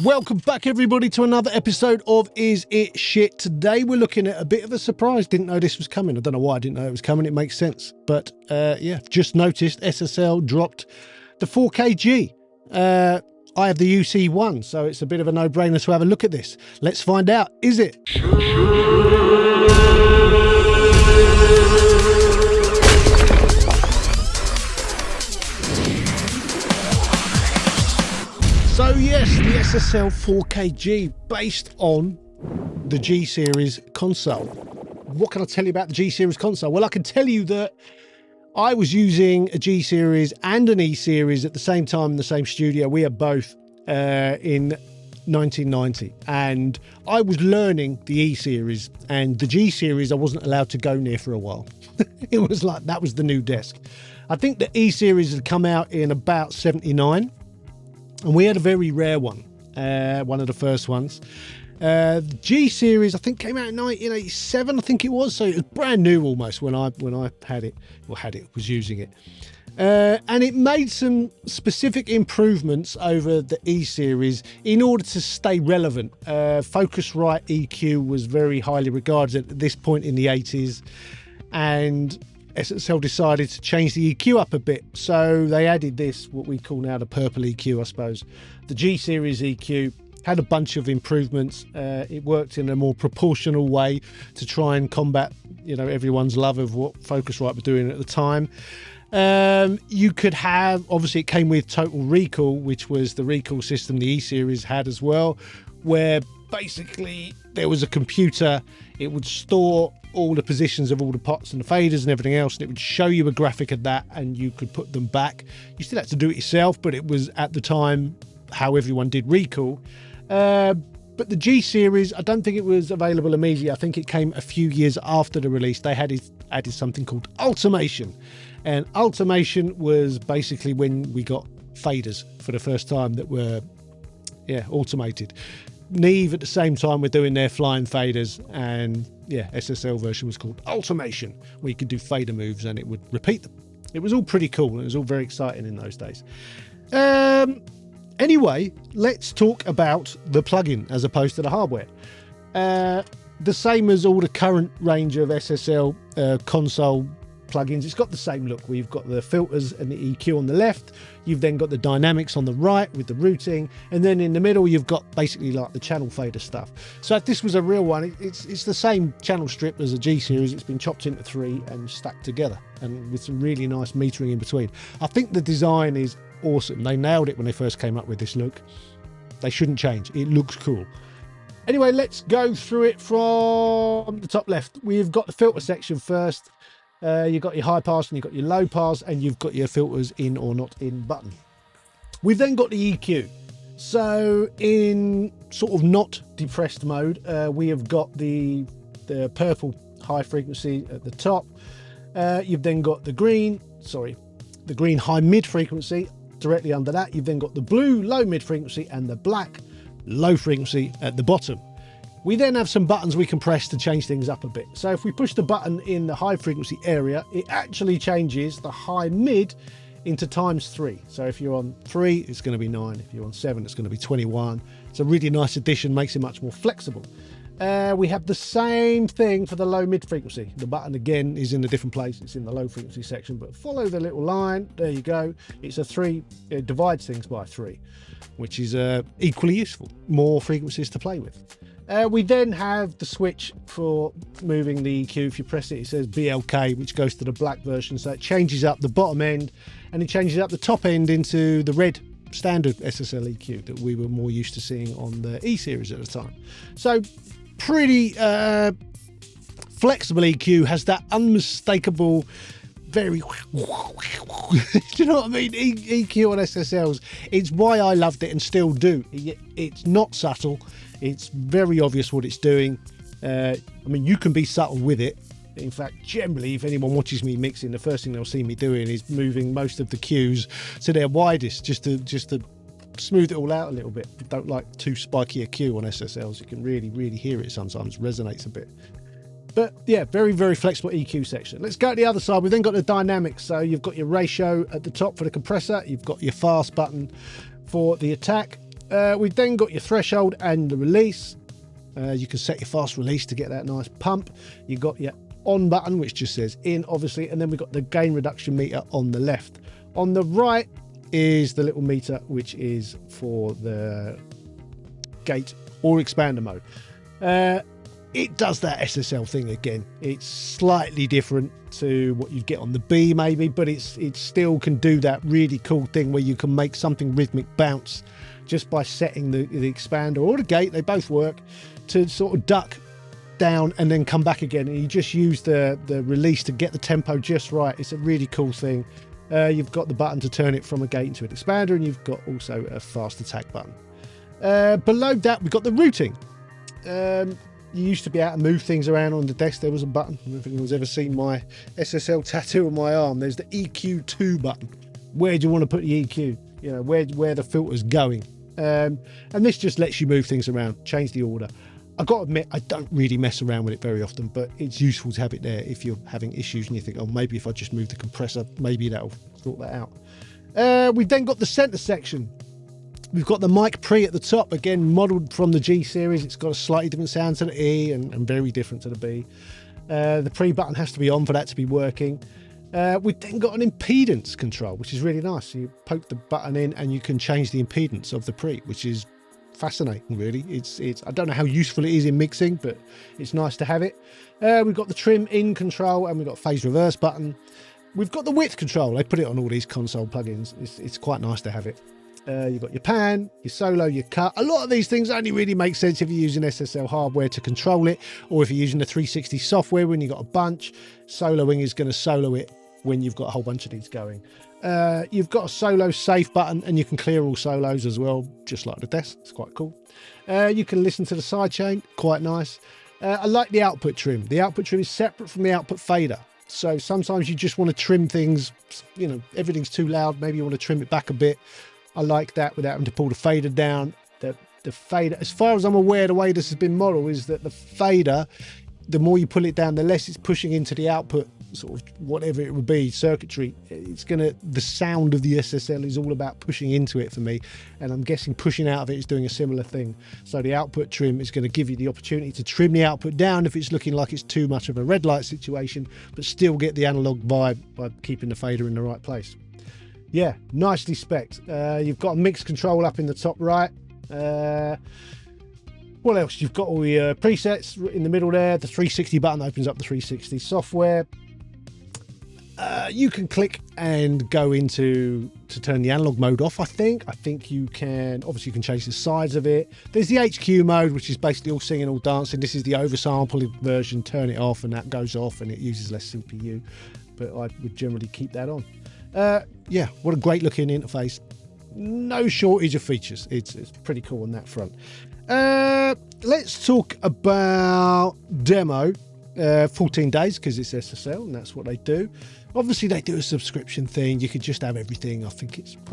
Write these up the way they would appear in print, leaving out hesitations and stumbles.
Welcome back, everybody, to another episode of Is It Shit? Today we're looking at a bit of a surprise. Didn't know this was coming. I don't know why I didn't know it was coming. It makes sense. But yeah, just noticed SSL dropped the 4KG. I have the UC1, so it's a bit of a no-brainer to have a look at this. Let's find out. Is it? So yes, the SSL 4KG, based on the G Series console. What can I tell you about the G Series console? Well, I can tell you that I was using a G Series and an E Series at the same time in the same studio. We had both in 1990, and I was learning the E Series, and the G Series I wasn't allowed to go near for a while. It was like that was the new desk. I think the E Series had come out in about 79. And we had a very rare one of the first ones. The G Series, I think, came out in 1987, I think it was. So it was brand new almost when I had it, was using it. And it made some specific improvements over the E Series in order to stay relevant. Focusrite EQ was very highly regarded at this point in the 80s. And SSL decided to change the EQ up a bit, so they added this, what we call now the purple EQ, I suppose. The G Series EQ had a bunch of improvements. It worked in a more proportional way to try and combat, everyone's love of what Focusrite were doing at the time. You could have, obviously, it came with Total Recall, which was the recall system the E Series had as well, where basically there was a computer. It would store all the positions of all the pots and the faders and everything else, and it would show you a graphic of that, and you could put them back. You still had to do it yourself, but it was at the time how everyone did recall. But the G Series, I don't think it was available immediately. I think it came a few years after the release. They had added something called Ultimation, and Ultimation was basically when we got faders for the first time that were automated. Neve at the same time were doing their flying faders, and SSL version was called Ultimation, where you could do fader moves and it would repeat them. It was all pretty cool. It was all very exciting in those days. Anyway, let's talk about the plugin as opposed to the hardware. The same as all the current range of SSL console plugins, it's got the same look. We've got the filters and the EQ on the left. You've then got the dynamics on the right with the routing, and then in the middle you've got basically like the channel fader stuff. So if this was a real one, it's the same channel strip as a G Series. It's been chopped into 3 and stacked together, and with some really nice metering in between. I think the design is awesome. They nailed it when they first came up with this look. They shouldn't change. It looks cool. Anyway, let's go through it from the top left. We've got the filter section first. You've got your high pass and you've got your low pass, and you've got your filters in or not in button. We've then got the EQ. So in sort of not depressed mode, we have got the purple high frequency at the top. You've then got the green high mid frequency directly under that. You've then got the blue low mid frequency and the black low frequency at the bottom. We then have some buttons we can press to change things up a bit. So if we push the button in the high frequency area, it actually changes the high mid into ×3. So if you're on 3, it's going to be 9. If you're on 7, it's going to be 21. It's a really nice addition, makes it much more flexible. We have the same thing for the low mid frequency. The button again is in a different place. It's in the low frequency section, but follow the little line. There you go. It's a 3. It divides things by 3, which is equally useful. More frequencies to play with. We then have the switch for moving the EQ. If you press it, it says BLK, which goes to the black version. So it changes up the bottom end and it changes up the top end into the red standard SSL EQ that we were more used to seeing on the E Series at the time. So pretty flexible EQ, has that unmistakable, very do you know what I mean, EQ on SSLs. It's why I loved it and still do. It's not subtle. It's very obvious what it's doing. I mean, you can be subtle with it. In fact, generally, if anyone watches me mixing, the first thing they'll see me doing is moving most of the cues to their widest, just to smooth it all out a little bit. If you don't like too spiky a cue on SSLs, you can really hear it sometimes. It resonates a bit. But yeah, very, very flexible EQ section. Let's go to the other side. We've then got the dynamics. So you've got your ratio at the top for the compressor. You've got your fast button for the attack. We've then got your threshold and the release. You can set your fast release to get that nice pump. You've got your on button, which just says in, obviously, and then we've got the gain reduction meter on the left. On the right is the little meter, which is for the gate or expander mode. It does that SSL thing again. It's slightly different to what you'd get on the B maybe, but it still can do that really cool thing where you can make something rhythmic bounce just by setting the expander or the gate, they both work, to sort of duck down and then come back again, and you just use the release to get the tempo just right. It's a really cool thing. You've got the button to turn it from a gate into an expander, and you've got also a fast attack button. Below that, we've got the routing. You used to be able to move things around on the desk. There was a button. I don't know if anyone's ever seen my SSL tattoo on my arm. There's the EQ2 button. Where do you want to put the EQ? You know, where the filter's going. And this just lets you move things around, change the order. I've got to admit, I don't really mess around with it very often, but it's useful to have it there if you're having issues and you think, oh, maybe if I just move the compressor, maybe that'll sort that out. We've then got the center section. We've got the mic pre at the top, again, modelled from the G series. It's got a slightly different sound to the E and very different to the B. The pre button has to be on for that to be working. We've then got an impedance control, which is really nice. So you poke the button in and you can change the impedance of the pre, which is fascinating, really. It's I don't know how useful it is in mixing, but it's nice to have it. We've got the trim in control, and we've got phase reverse button. We've got the width control. They put it on all these console plugins. It's quite nice to have it. You've got your pan, your solo, your cut. A lot of these things only really make sense if you're using SSL hardware to control it, or if you're using the 360 software when you've got a bunch. Soloing is going to solo it when you've got a whole bunch of these going. You've got a solo safe button, and you can clear all solos as well, just like the desk. It's quite cool. You can listen to the sidechain, quite nice. I like the output trim. The output trim is separate from the output fader. So sometimes you just want to trim things, you know, everything's too loud. Maybe you want to trim it back a bit. I like that without having to pull the fader down. The fader, as far as I'm aware, the way this has been modeled is that the fader, the more you pull it down, the less it's pushing into the output, sort of whatever it would be, circuitry. The sound of the SSL is all about pushing into it for me. And I'm guessing pushing out of it is doing a similar thing. So the output trim is going to give you the opportunity to trim the output down if it's looking like it's too much of a red light situation, but still get the analog vibe by keeping the fader in the right place. Yeah, nicely spec'd. You've got a mix control up in the top right. What else? You've got all your presets in the middle there. The 360 button opens up the 360 software. You can click and go into to turn the analog mode off. I think you can, obviously you can change the size of it. There's the HQ mode, which is basically all singing, all dancing. This is the oversampled version. Turn it off and that goes off and it uses less CPU, but I would generally keep that on. Yeah, what a great looking interface. No shortage of features. It's pretty cool on that front. Let's talk about demo. 14 days because it's SSL and that's what they do. Obviously they do a subscription thing. You could just have everything. I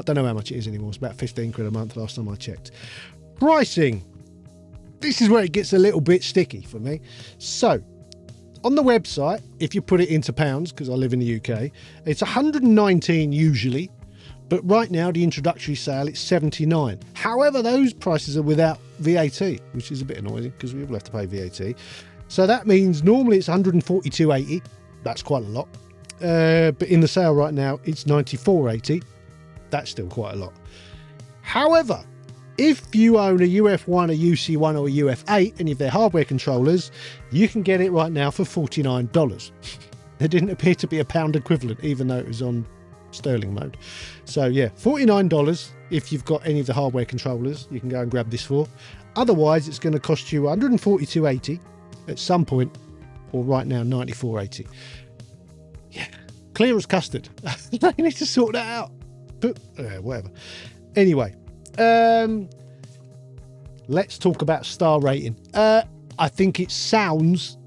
don't know how much it is anymore. It's about 15 quid a month last time I checked. Pricing. This is where it gets a little bit sticky for me. So on the website, if you put it into pounds, because I live in the UK, it's 119 usually, but right now the introductory sale it's 79. However, those prices are without VAT, which is a bit annoying because we all have to pay VAT. So that means normally it's 142.80. That's quite a lot. But in the sale right now, it's 94.80. That's still quite a lot. However, if you own a UF1, a UC1 or a UF8, any of their hardware controllers, you can get it right now for $49. There didn't appear to be a pound equivalent, even though it was on sterling mode. So yeah, $49 if you've got any of the hardware controllers, you can go and grab this for. Otherwise, it's going to cost you $142.80 at some point, or right now, $94.80. Yeah, clear as custard. They need to sort that out. But whatever. Anyway, let's talk about star rating. I think it sounds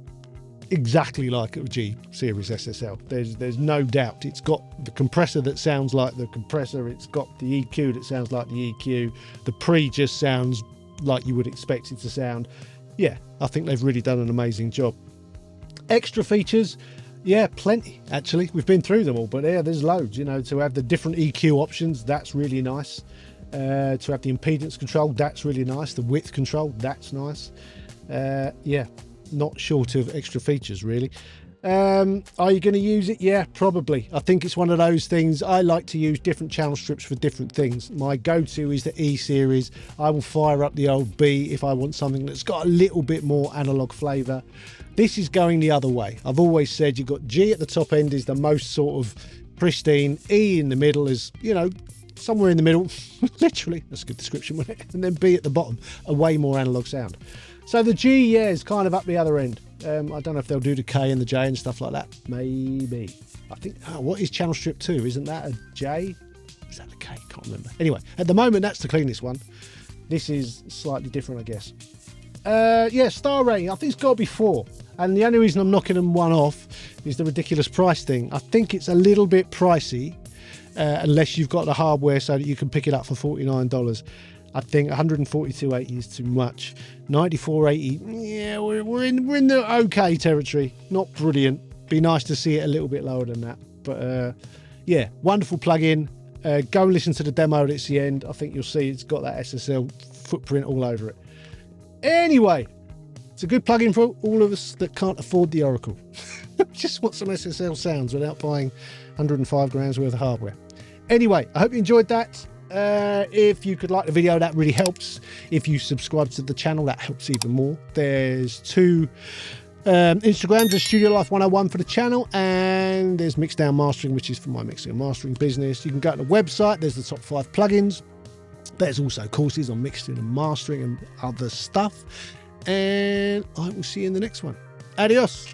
exactly like a G series SSL. There's no doubt. It's got the compressor that sounds like the compressor. It's got the EQ that sounds like the EQ. The pre just sounds like you would expect it to sound. Yeah, I think they've really done an amazing job. Extra features, yeah, plenty actually. We've been through them all, but yeah, there's loads. You know, to have the different EQ options, that's really nice. to have the impedance control. That's really nice. The width control, that's nice. Yeah, not short of extra features, really. Are you going to use it? Yeah, probably. I think it's one of those things. I like to use different channel strips for different things. My go-to is the E series. I will fire up the old B if I want something that's got a little bit more analog flavour. This is going the other way. I've always said you've got G at the top end is the most sort of pristine. E in the middle is, you know, somewhere in the middle. Literally, that's a good description, wasn't it? And then B at the bottom, a way more analog sound. So the G, yeah, is kind of up the other end. I don't know if they'll do the K and the J and stuff like that. Maybe. I think, what is channel strip 2? Isn't that a J? Is that a K? Can't remember. Anyway, at the moment, that's the cleanest one. This is slightly different, I guess. Yeah, star rating. I think it's got to be 4. And the only reason I'm knocking them one off is the ridiculous price thing. I think it's a little bit pricey, unless you've got the hardware so that you can pick it up for $49. I think 142.80 is too much. 94.80, yeah, we're in the okay territory. Not brilliant. Be nice to see it a little bit lower than that. But yeah, wonderful plug-in. Go and listen to the demo at the end. I think you'll see it's got that SSL footprint all over it. Anyway, it's a good plug-in for all of us that can't afford the Oracle. Just want some SSL sounds without buying 105 grams worth of hardware. Anyway, I hope you enjoyed that. If you could like the video, that really helps. If you subscribe to the channel, that helps even more. There's 2 Instagrams, there's Studio Life 101 for the channel, and there's Mixdown Mastering, which is for my mixing and mastering business. You can go to the website, there's the top 5 plugins. There's also courses on mixing and mastering and other stuff. And I will see you in the next one. Adios.